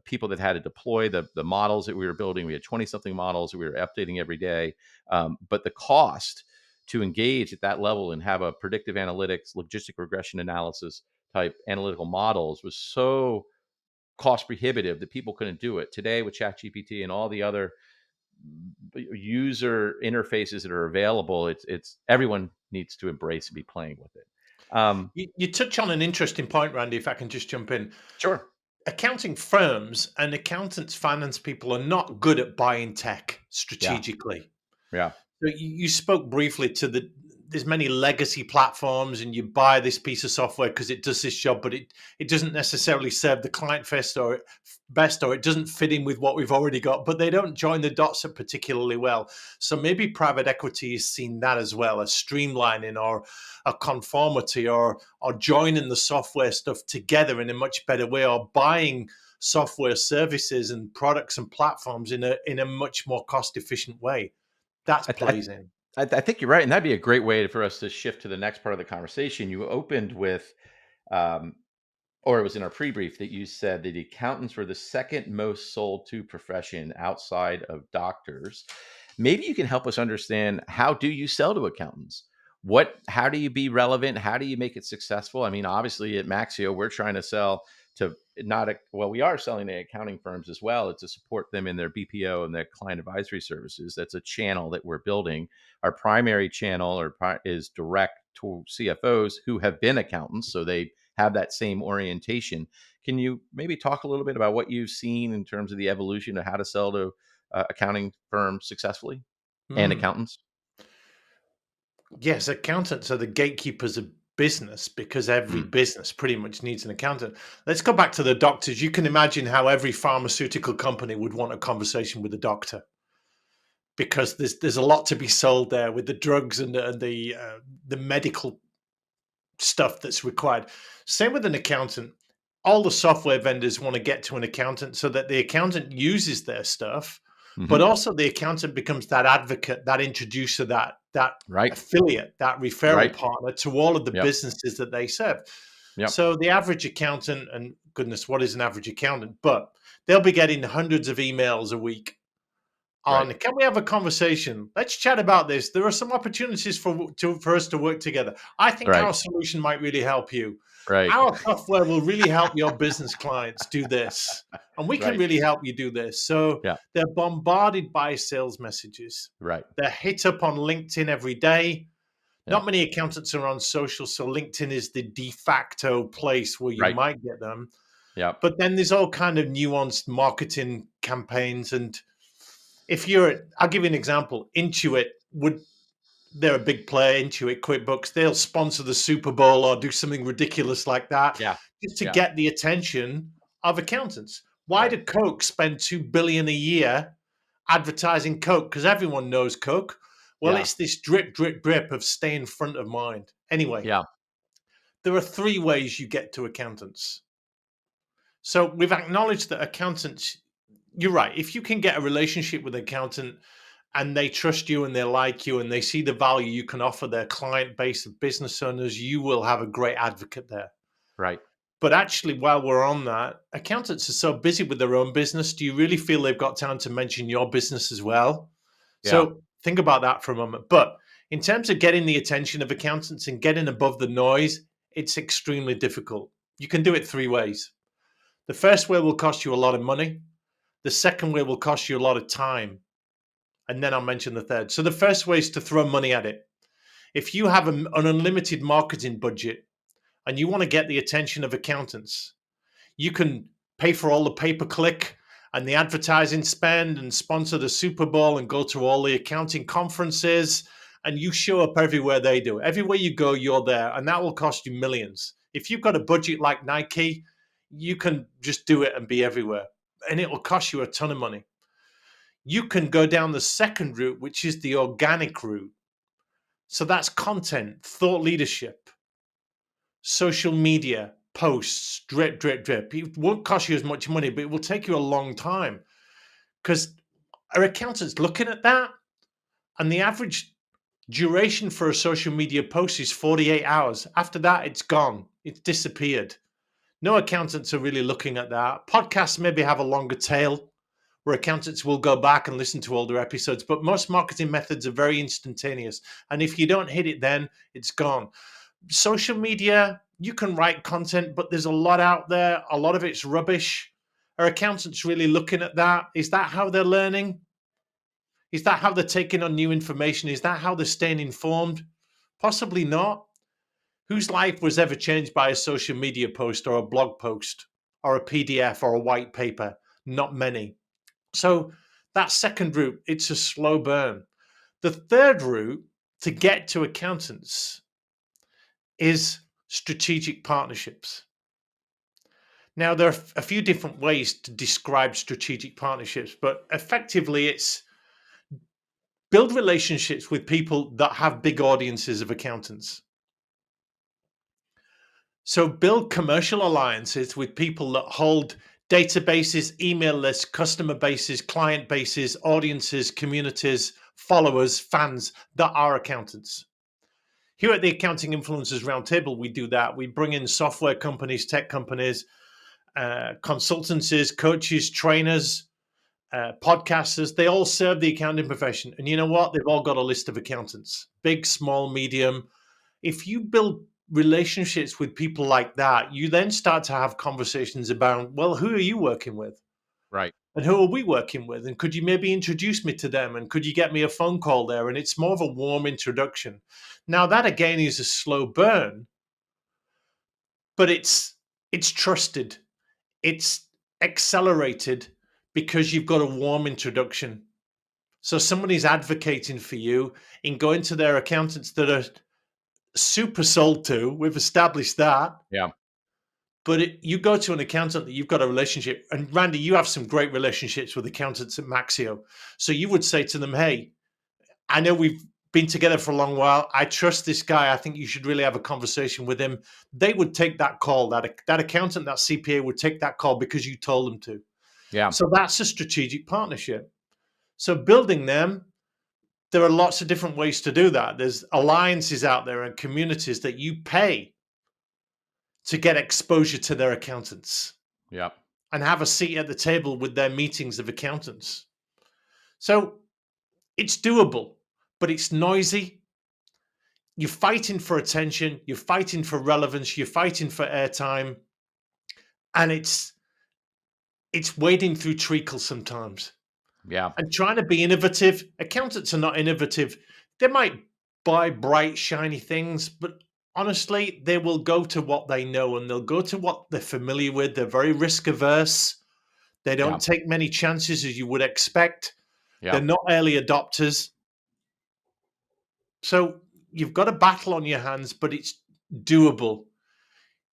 people that had to deploy the models that we were building. We had 20 something models that we were updating every day. But the cost to engage at that level and have a predictive analytics, logistic regression analysis type analytical models was so cost prohibitive that people couldn't do it. Today with ChatGPT and all the other user interfaces that are available, it's everyone needs to embrace and be playing with it. You touch on an interesting point, Randy, if I can just jump in. Sure. Accounting firms and accountants, finance people are not good at buying tech Yeah. strategically. Yeah. So you spoke briefly to there's many legacy platforms, and you buy this piece of software because it does this job, but it doesn't necessarily serve the client best, or it doesn't fit in with what we've already got. But they don't join the dots up particularly well. So maybe private equity has seen that as well, a streamlining or a conformity, or joining the software stuff together in a much better way, or buying software services and products and platforms in a much more cost efficient way. That's I, th- plays in. I think you're right, and that'd be a great way for us to shift to the next part of the conversation. You opened with, um, or it was in our pre-brief that you said that accountants were the second most sold to profession outside of doctors. Maybe you can help us understand, how do you sell to accountants? How do you be relevant? How do you make it successful? I mean, obviously at Maxio, we're trying to sell to not a, well, we are selling to accounting firms as well. It's to support them in their BPO and their client advisory services. That's a channel that we're building. Our primary channel is direct to CFOs who have been accountants, so they have that same orientation. Can you maybe talk a little bit about what you've seen in terms of the evolution of how to sell to accounting firms successfully and Mm. accountants? Yes, accountants are the gatekeepers of business because every Mm. business pretty much needs an accountant. Let's go back to the doctors. You can imagine how every pharmaceutical company would want a conversation with the doctor, because there's a lot to be sold there with the drugs and the medical stuff that's required. Same with an accountant. All the software vendors want to get to an accountant so that the accountant uses their stuff, but Hmm. also the accountant becomes that advocate, that introducer, that Right. affiliate, that referral Right. partner to all of the Yep. businesses that they serve. Yep. So the average accountant, and goodness, what is an average accountant? But they'll be getting hundreds of emails a week Right. on, can we have a conversation? Let's chat about this. There are some opportunities for us to work together. I think Right. our solution might really help you. Right. Our software will really help your business clients do this, and we can Right. really help you do this. So Yeah. they're bombarded by sales messages. Right. They're hit up on LinkedIn every day. Yeah. Not many accountants are on social, so LinkedIn is the de facto place where you Right. might get them. Yep. But then there's all kind of nuanced marketing campaigns. And if you're, I'll give you an example. Intuit would, they're a big player. Intuit, QuickBooks, they'll sponsor the Super Bowl or do something ridiculous like that Yeah. just to Yeah. get the attention of accountants. Why Right. did Coke spend 2 billion a year advertising Coke? Because everyone knows Coke. Well, Yeah. it's this drip, drip, drip of staying front of mind. Anyway, Yeah. there are three ways you get to accountants. So we've acknowledged that accountants, you're right. If you can get a relationship with an accountant and they trust you and they like you and they see the value you can offer their client base of business owners, you will have a great advocate there. Right. But actually, while we're on that, accountants are so busy with their own business. Do you really feel they've got time to mention your business as well? Yeah. So think about that for a moment. But in terms of getting the attention of accountants and getting above the noise, it's extremely difficult. You can do it three ways. The first way will cost you a lot of money. The second way will cost you a lot of time. And then I'll mention the third. So the first way is to throw money at it. If you have an unlimited marketing budget and you want to get the attention of accountants, you can pay for all the pay per click and the advertising spend and sponsor the Super Bowl and go to all the accounting conferences, and you show up everywhere they do. Everywhere you go, you're there, and that will cost you millions. If you've got a budget like Nike, you can just do it and be everywhere, and it will cost you a ton of money. You can go down the second route, which is the organic route. So that's content, thought leadership, social media, posts, drip, drip, drip. It won't cost you as much money, but it will take you a long time because our accountants looking at that, and the average duration for a social media post is 48 hours. After that, it's gone, it's disappeared. No accountants are really looking at that. Podcasts maybe have a longer tail where accountants will go back and listen to older episodes, but most marketing methods are very instantaneous. And if you don't hit it, then it's gone. Social media, you can write content, but there's a lot out there. A lot of it's rubbish. Are accountants really looking at that? Is that how they're learning? Is that how they're taking on new information? Is that how they're staying informed? Possibly not. Whose life was ever changed by a social media post or a blog post or a PDF or a white paper? Not many. So that second route, it's a slow burn. The third route to get to accountants is strategic partnerships. Now, there are a few different ways to describe strategic partnerships, but effectively, it's build relationships with people that have big audiences of accountants. So, build commercial alliances with people that hold databases, email lists, customer bases, client bases, audiences, communities, followers, fans that are accountants. Here at the Accounting Influencers Roundtable, we do that. We bring in software companies, tech companies, consultancies, coaches, trainers, podcasters. They all serve the accounting profession. And you know what? They've all got a list of accountants, big, small, medium. If you build relationships with people like that, you then start to have conversations about, well, who are you working with? Right. And who are we working with? And could you maybe introduce me to them? And could you get me a phone call there? And it's more of a warm introduction. Now, that again is a slow burn, but it's trusted. It's accelerated because you've got a warm introduction. So somebody's advocating for you in going to their accountants that are super sold to. We've established that. Yeah. But you go to an accountant that you've got a relationship, and Randy, you have some great relationships with accountants at Maxio. So you would say to them, hey, I know we've been together for a long while. I trust this guy. I think you should really have a conversation with him. They would take that call. That accountant, that CPA would take that call because you told them to. Yeah. So that's a strategic partnership. So building them, there are lots of different ways to do that. There's alliances out there and communities that you pay to get exposure to their accountants Yeah. and have a seat at the table with their meetings of accountants. So it's doable, but it's noisy. You're fighting for attention, you're fighting for relevance, you're fighting for airtime, and it's wading through treacle sometimes. Yeah. And trying to be innovative. Accountants are not innovative. They might buy bright, shiny things, but honestly, they will go to what they know and they'll go to what they're familiar with. They're very risk averse. They Yeah. don't take many chances as you would expect. They're Yeah. not early adopters. So you've got a battle on your hands, but it's doable.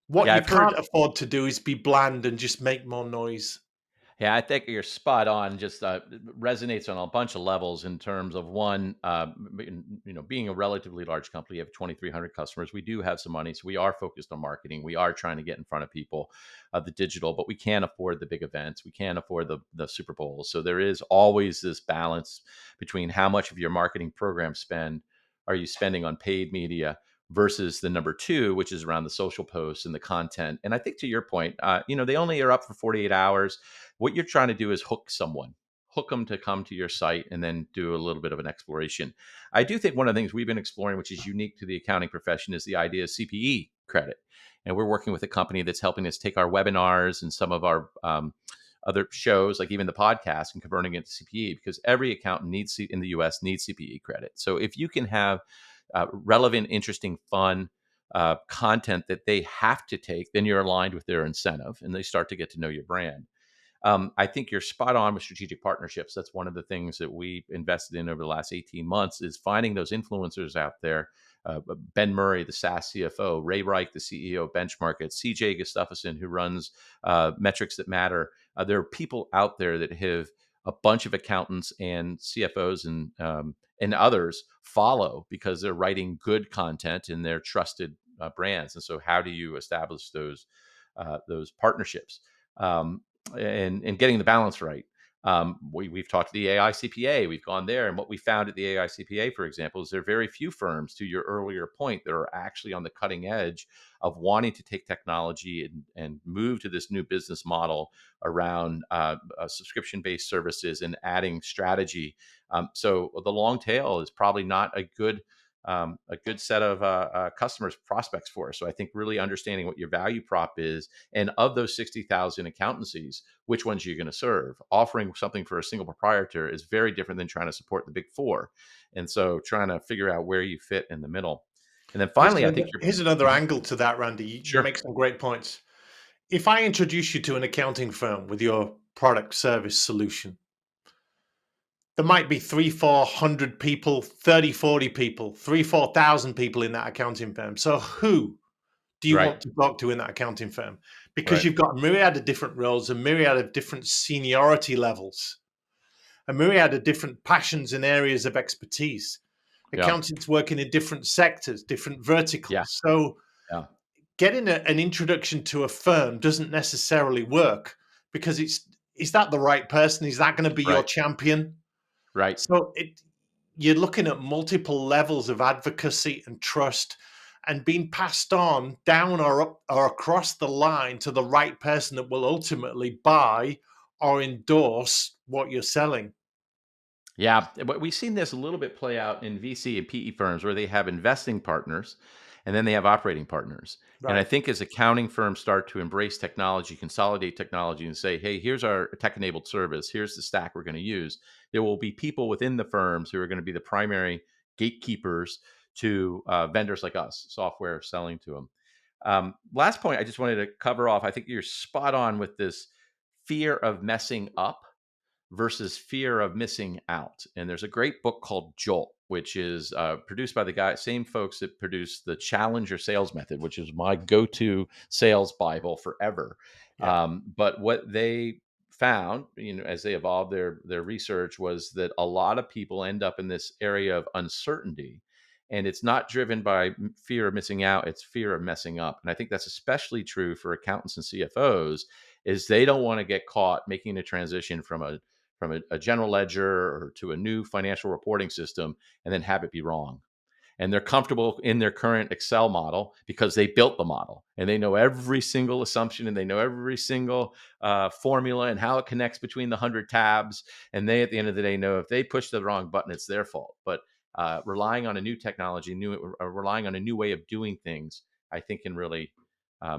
What Yeah. you I've heard can't afford to do is be bland and just make more noise. Yeah, I think you're spot on. Just resonates on a bunch of levels in terms of one, being a relatively large company, you have 2,300 customers. We do have some money, so we are focused on marketing. We are trying to get in front of people, the digital, but we can't afford the big events. We can't afford the Super Bowls. So there is always this balance between how much of your marketing program spend are you spending on paid media versus the number two, which is around the social posts and the content. And I think to your point, they only are up for 48 hours. What you're trying to do is hook them to come to your site and then do a little bit of an exploration. I do think one of the things we've been exploring, which is unique to the accounting profession, is the idea of CPE credit. And we're working with a company that's helping us take our webinars and some of our other shows, like even the podcast, and converting it to CPE, because every accountant in the US needs CPE credit. So if you can have relevant, interesting, fun content that they have to take, then you're aligned with their incentive and they start to get to know your brand. I think you're spot on with strategic partnerships. That's one of the things that we invested in over the last 18 months is finding those influencers out there. Ben Murray, the SaaS CFO, Ray Reich, the CEO of Benchmark, CJ Gustafsson, who runs Metrics That Matter. There are people out there that have a bunch of accountants and CFOs and others follow because they're writing good content in their trusted brands. And so, how do you establish those partnerships and getting the balance right? We've talked to the AI CPA. We've gone there, and what we found at the AI CPA, for example, is there are very few firms, to your earlier point, that are actually on the cutting edge of wanting to take technology and move to this new business model around subscription-based services and adding strategy. So the long tail is probably not a good set of customers prospects for us. So I think really understanding what your value prop is, and of those 60,000 accountancies, which ones you're going to serve. Offering something for a single proprietor is very different than trying to support the big four. And so trying to figure out where you fit in the middle. And then finally, I think you're Here's another Mhm. angle to that, Randy. You Sure. make some great points. If I introduce you to an accounting firm with your product service solution, there might be three, 400 people, 30, 40 people, 4,000 people in that accounting firm. So who do you Right. want to talk to in that accounting firm? Because Right. you've got a myriad of different roles, a myriad of different seniority levels, a myriad of different passions and areas of expertise. Yeah. Accountants working in different sectors, different Yeah. verticals. So Yeah. getting an introduction to a firm doesn't necessarily work because is that the right person? Is that going to be your Right. champion? Right. So you're looking at multiple levels of advocacy and trust and being passed on down or up or across the line to the right person that will ultimately buy or endorse what you're selling. Yeah, but we've seen this a little bit play out in VC and PE firms where they have investing partners and then they have operating partners. And I Right. think as accounting firms start to embrace technology, consolidate technology, and say, hey, here's our tech enabled service, here's the stack we're going to use, there will be people within the firms who are going to be the primary gatekeepers to vendors like us, software selling to them. Last point I just wanted to cover off. I think you're spot on with this fear of messing up versus fear of missing out. And there's a great book called Jolt, which is produced by the same folks that produced the Challenger Sales Method, which is my go-to sales Bible forever. Yeah. But what they found, as they evolved their research, was that a lot of people end up in this area of uncertainty. And it's not driven by fear of missing out, it's fear of messing up. And I think that's especially true for accountants and CFOs, is they don't want to get caught making a transition from a general ledger or to a new financial reporting system and then have it be wrong. And they're comfortable in their current Excel model because they built the model and they know every single assumption and they know every single formula and how it connects between the 100 tabs. And they, at the end of the day, know if they push the wrong button, it's their fault. But relying on a new technology, relying on a new way of doing things, I think can really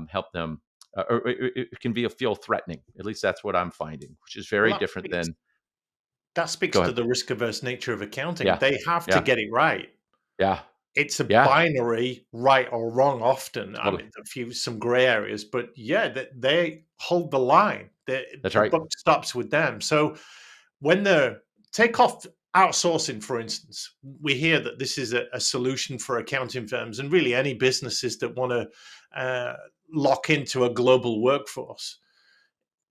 help them. Or it can feel threatening. At least that's what I'm finding, which is Well, very different than. that speaks Go to ahead. the risk averse nature of accounting. Yeah. They have to Yeah. get it right. Yeah. It's a Yeah. binary right or wrong often. I Totally. mean, a few some gray areas, but yeah, they hold the line. That's The right. buck stops with them. So when they take off outsourcing, for instance, we hear that this is a solution for accounting firms and really any businesses that want to lock into a global workforce.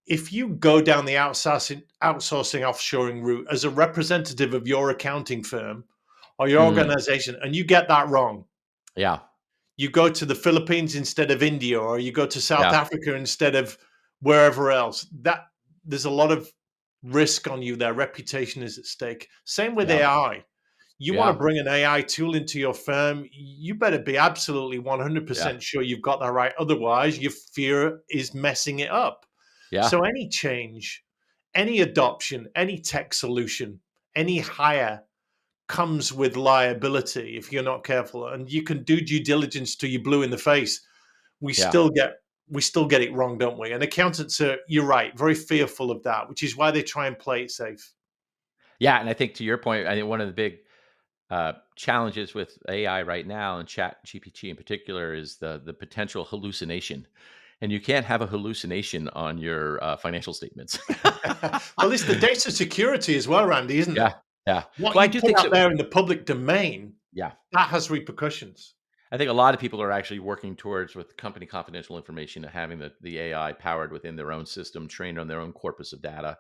If you go down the outsourcing offshoring route as a representative of your accounting firm or your Mm, organization and you get that wrong, yeah. you go to the Philippines instead of India, or you go to South Yeah. Africa instead of wherever else. That there's a lot of risk on you. Their reputation is at stake. Same with Yeah. AI. You want to Yeah. bring an AI tool into your firm, you better be absolutely Yeah. 100% sure you've got that right. Otherwise, your fear is messing it up. Yeah. So any change, any adoption, any tech solution, any hire comes with liability if you're not careful, and you can do due diligence till you blue in the face. We Yeah. still get we still get it wrong, don't we? And accountants are, you're right, very fearful of that, which is why they try and play it safe. Yeah. And I think to your point, I think one of the big challenges with AI right now and Chat GPT in particular is the potential hallucination. And you can't have a hallucination on your financial statements. Well, it's the data security as well, Randy, isn't Yeah. it? Yeah. What Well, I you do put think out so. there in the public domain, Yeah. that has repercussions. I think a lot of people are actually working towards with company confidential information and having the AI powered within their own system, trained on their own corpus of data.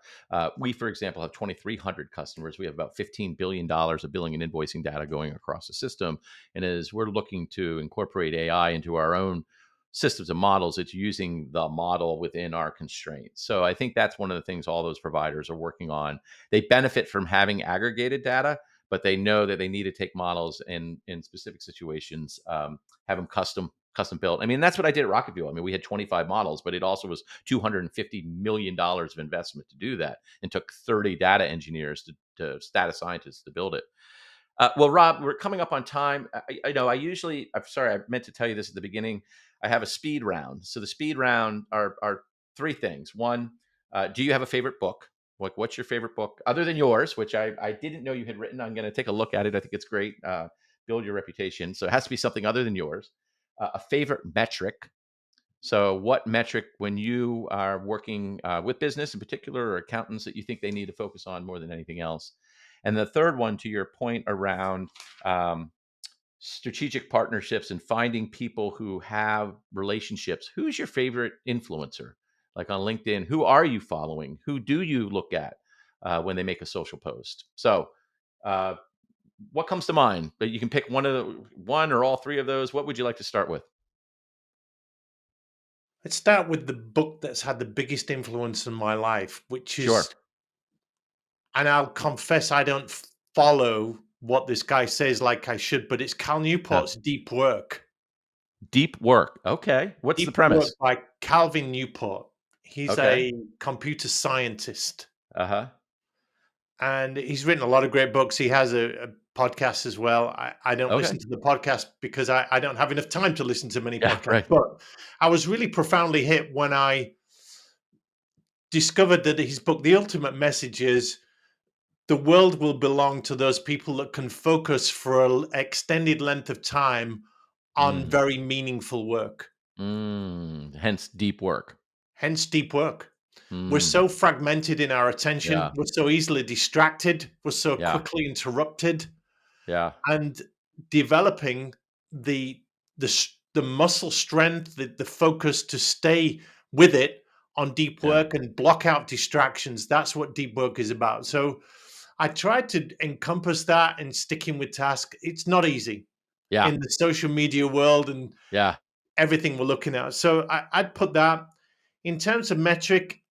We, for example, have 2,300 customers. We have about $15 billion of billing and invoicing data going across the system. And as we're looking to incorporate AI into our own systems and models, it's using the model within our constraints. So I think that's one of the things all those providers are working on. They benefit from having aggregated data, but they know that they need to take models in specific situations, have them custom built. I mean, that's what I did at Rocket Fuel. I mean, we had 25 models, but it also was $250 million of investment to do that, and took 30 data engineers to data scientists to build it. Well, Rob, we're coming up on time. I know I usually, I'm sorry, I meant to tell you this at the beginning. I have a speed round. So the speed round are three things. One, do you have a favorite book? What's your favorite book other than yours, which I didn't know you had written? I'm going to take a look at it. I think it's great. Build your reputation. So it has to be something other than yours. A favorite metric. So, what metric, when you are working with business in particular or accountants, that you think they need to focus on more than anything else? And the third one, to your point around um, strategic partnerships and finding people who have relationships, who's your favorite influencer? Like on LinkedIn, who are you following? Who do you look at when they make a social post? So, uh, what comes to mind? But you can pick one or all three of those. What would you like to start with? Let's start with the book that's had the biggest influence on my life, which Sure. is, and I'll confess I don't follow what this guy says like I should, but it's Cal Uh, Newport's Deep Work. Deep work. Okay. What's the Deep Work premise? by Calvin Newport. He's Okay. a computer scientist, Uh huh. and he's written a lot of great books. He has a podcast as well. I don't Okay. listen to the podcast because I don't have enough time to listen to many Yeah. podcasts, Right. but I was really profoundly hit when I discovered that his book, The Ultimate Message, is the world will belong to those people that can focus for an extended length of time on Mm. very meaningful work. Hence deep work. Hence, deep work. We're Mm. so fragmented in our attention. Yeah. We're so easily distracted. We're so Yeah. quickly interrupted. Yeah. And developing the muscle strength, the focus to stay with it on deep Yeah. work and block out distractions. That's what deep work is about. So I tried to encompass that in sticking with task. It's not easy Yeah. in the social media world and Yeah. everything we're looking at. So I'd put that in terms of metric.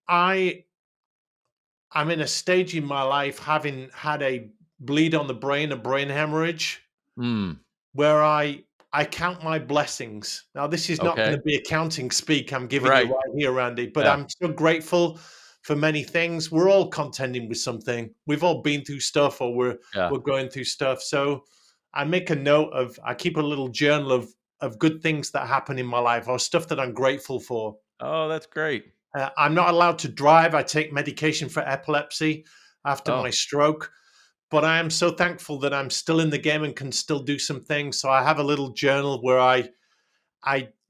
I'm in a stage in my life having had a bleed on the brain, a brain hemorrhage, Mm. where I count my blessings. Now, this is not going Okay. to be accounting speak I'm giving you Right. right here, Randy, but Yeah. I'm so grateful for many things. We're all contending with something. We've all been through stuff, or Yeah. we're going through stuff. So I make a note of. I keep a little journal of good things that happen in my life or stuff that I'm grateful for. Oh, that's great. I'm not allowed to drive. I take medication for epilepsy after my Oh, stroke, but I am so thankful that I'm still in the game and can still do some things. So I have a little journal where I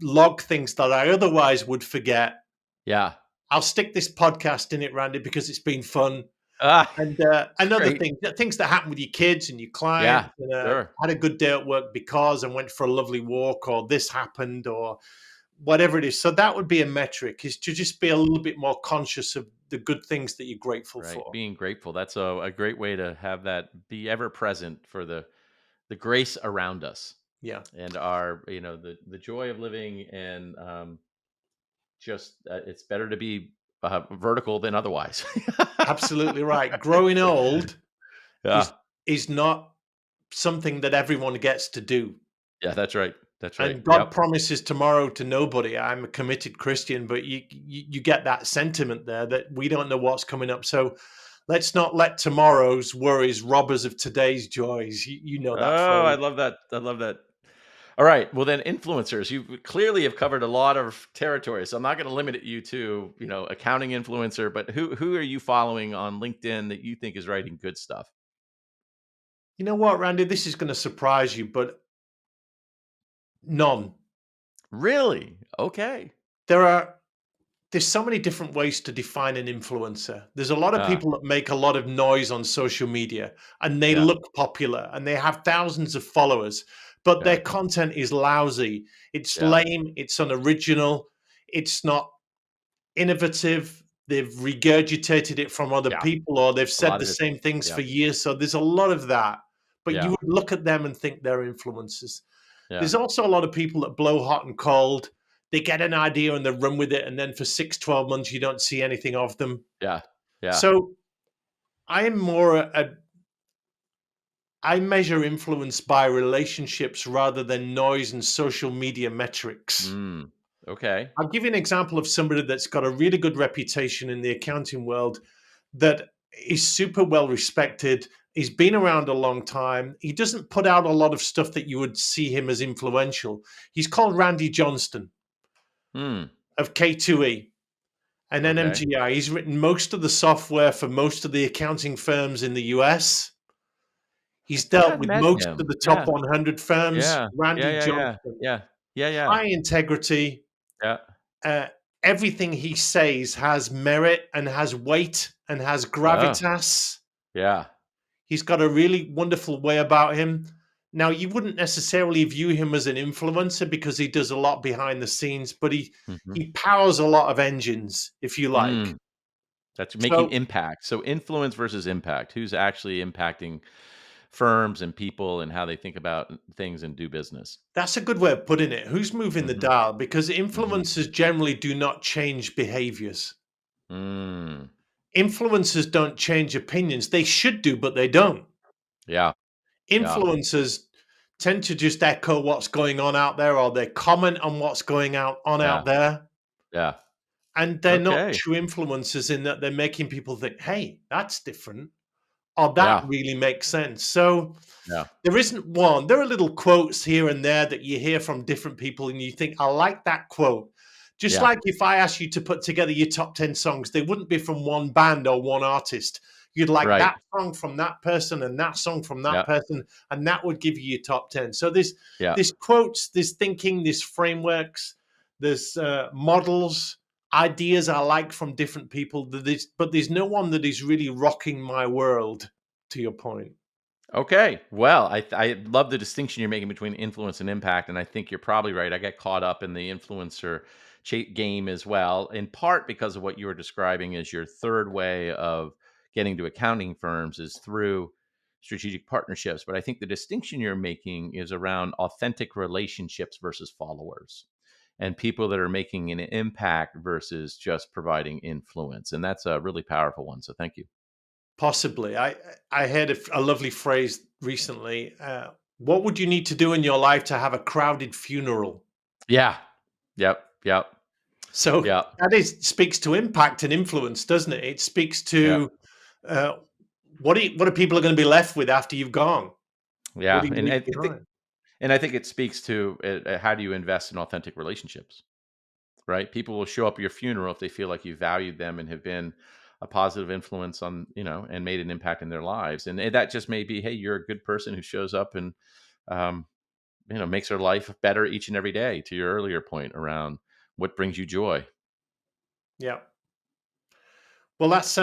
log things that I otherwise would forget. yeah. I'll stick this podcast in it, Randy, because it's been fun. Ah, And other great. things that happen with your kids and your clients. Yeah. And, Sure. had a good day at work because I went for a lovely walk, or this happened, or whatever it is. So that would be a metric: is to just be a little bit more conscious of the good things that you're grateful Right. for. Being grateful. That's a great way to have that be ever present for the grace around us Yeah. and our, the joy of living, and just it's better to be vertical than otherwise. Absolutely right. Growing old is Yeah. is not something that everyone gets to do. Yeah, that's right. That's right. And God Yep. promises tomorrow to nobody. I'm a committed Christian, but you get that sentiment there that we don't know what's coming up. So let's not let tomorrow's worries rob us of today's joys. You know that Oh, I phrase. love that. I love that. All right. Well, then influencers, you clearly have covered a lot of territory. So I'm not going to limit you to, accounting influencer, but who are you following on LinkedIn that you think is writing good stuff? You know what, Randy? This is going to surprise you, but none. Really? Okay. There are there's so many different ways to define an influencer. There's a lot of Uh, people that make a lot of noise on social media and they yeah. look popular and they have thousands of followers. but Yeah. their content is lousy. It's Yeah. lame, it's unoriginal, it's not innovative. They've regurgitated it from other Yeah. people, or they've A said lot the of it. same things Yeah. for years. So there's a lot of that. But you Yeah. would look at them and think they're influencers. Yeah. There's also a lot of people that blow hot and cold. They get an idea and they run with it. And then for 6, 12 months, you don't see anything of them. Yeah. Yeah. So I am more I measure influence by relationships rather than noise and social media metrics. Mm. Okay. I'll give you an example of somebody that's got a really good reputation in the accounting world, that is super well respected. He's been around a long time. He doesn't put out a lot of stuff that you would see him as influential. He's called Randy Johnston Mm. of K2E and Okay. NMGI. He's written most of the software for most of the accounting firms in the US. I He's think dealt I've with met most of him. the top Yeah. 100 firms. Yeah. Yeah. Randy Yeah. Yeah. Johnston, Yeah. Yeah. Yeah. high integrity. Yeah. Uh, Everything he says has merit and has weight and has Oh, gravitas. yeah. He's got a really wonderful way about him. Now, you wouldn't necessarily view him as an influencer because he does a lot behind the scenes, but Mhm. he powers a lot of engines, if you like. Mm. That's making So impact. So influence versus impact. Who's actually impacting firms and people and how they think about things and do business? that's a good way of putting it. Who's moving the Mhm. dial? Because Mhm. influencers generally do not change behaviors. Mm. Influencers don't change opinions. They should do, but they don't. Yeah. Yeah. Influencers tend to just echo what's going on out there, or they comment on what's going on Yeah. out there. Yeah. And they're not Okay. true influencers in that they're making people think, hey, that's different, or that Yeah. really makes sense. So Yeah. there isn't one. There are little quotes here and there that you hear from different people, and you think, I like that quote. Just Yeah. like if I asked you to put together your top 10 songs, they wouldn't be from one band or one artist. You'd like Right. that song from that person and that song from that Yeah. person, and that would give you your top 10. So Yeah. there's quotes, there's thinking, there's frameworks, there's models, ideas I like from different people. But there's no one that is really rocking my world, to your point. Okay. Well, I love the distinction you're making between influence and impact, and I think you're probably right. I get caught up in the influencer game as well, in part because of what you were describing as your third way of getting to accounting firms is through strategic partnerships. But I think the distinction you're making is around authentic relationships versus followers, and people that are making an impact versus just providing influence. And that's a really powerful one. So thank you. Possibly. I heard a lovely phrase recently. What would you need to do in your life to have a crowded funeral? Yeah. Yep. Yep. So Yep. that is speaks to impact and influence, doesn't it? It speaks Yep. to uh, what are people going to be left with after you've gone? What Yeah, do you and leave think behind? and I think it speaks to, how do you invest in authentic relationships, right? People will show up at your funeral if they feel like you valued them and have been a positive influence on, and made an impact in their lives, and that just may be, hey, you're a good person who shows up and, um, makes their life better each and every day, to your earlier point around what brings you joy. Yeah. Well, that's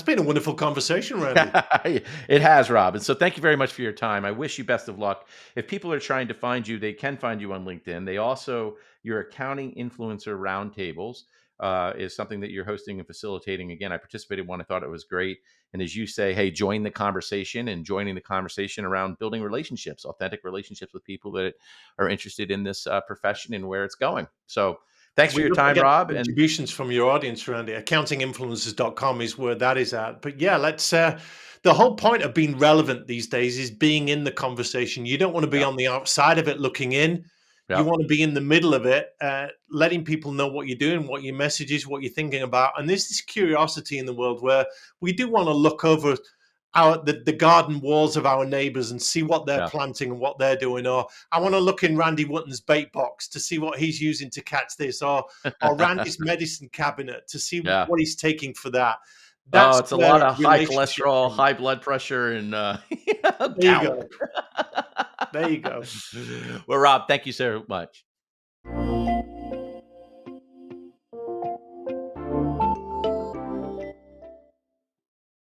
been a wonderful conversation, Randy. It has, Rob. And so thank you very much for your time. I wish you best of luck. If people are trying to find you, they can find you on LinkedIn. They also, your accounting influencer roundtables is something that you're hosting and facilitating. Again, I participated in one. I thought it was great. And as you say, hey, join the conversation and joining the conversation around building relationships, authentic relationships with people that are interested in this profession and where it's going. So thanks for We'd your love to time, get Rob. And contributions from your audience, Randy. Accountinginfluencers.com is where that is at. But yeah, let's the whole point of being relevant these days is being in the conversation. You don't want to be yeah, on the outside of it looking in. You yeah, want to be in the middle of it, letting people know what you're doing, what your message is, what you're thinking about. And there's this curiosity in the world where we do want to look over the garden walls of our neighbors and see what they're yeah. planting and what they're doing. Or I want to look in Randy Wootton's bait box to see what he's using to catch this, or Randy's medicine cabinet to see Yeah. what he's taking for that. Oh, That's it's a lot where of high relationships cholesterol, come. high blood pressure, and, There you gout. go. There you go. Well, Rob, thank you so much.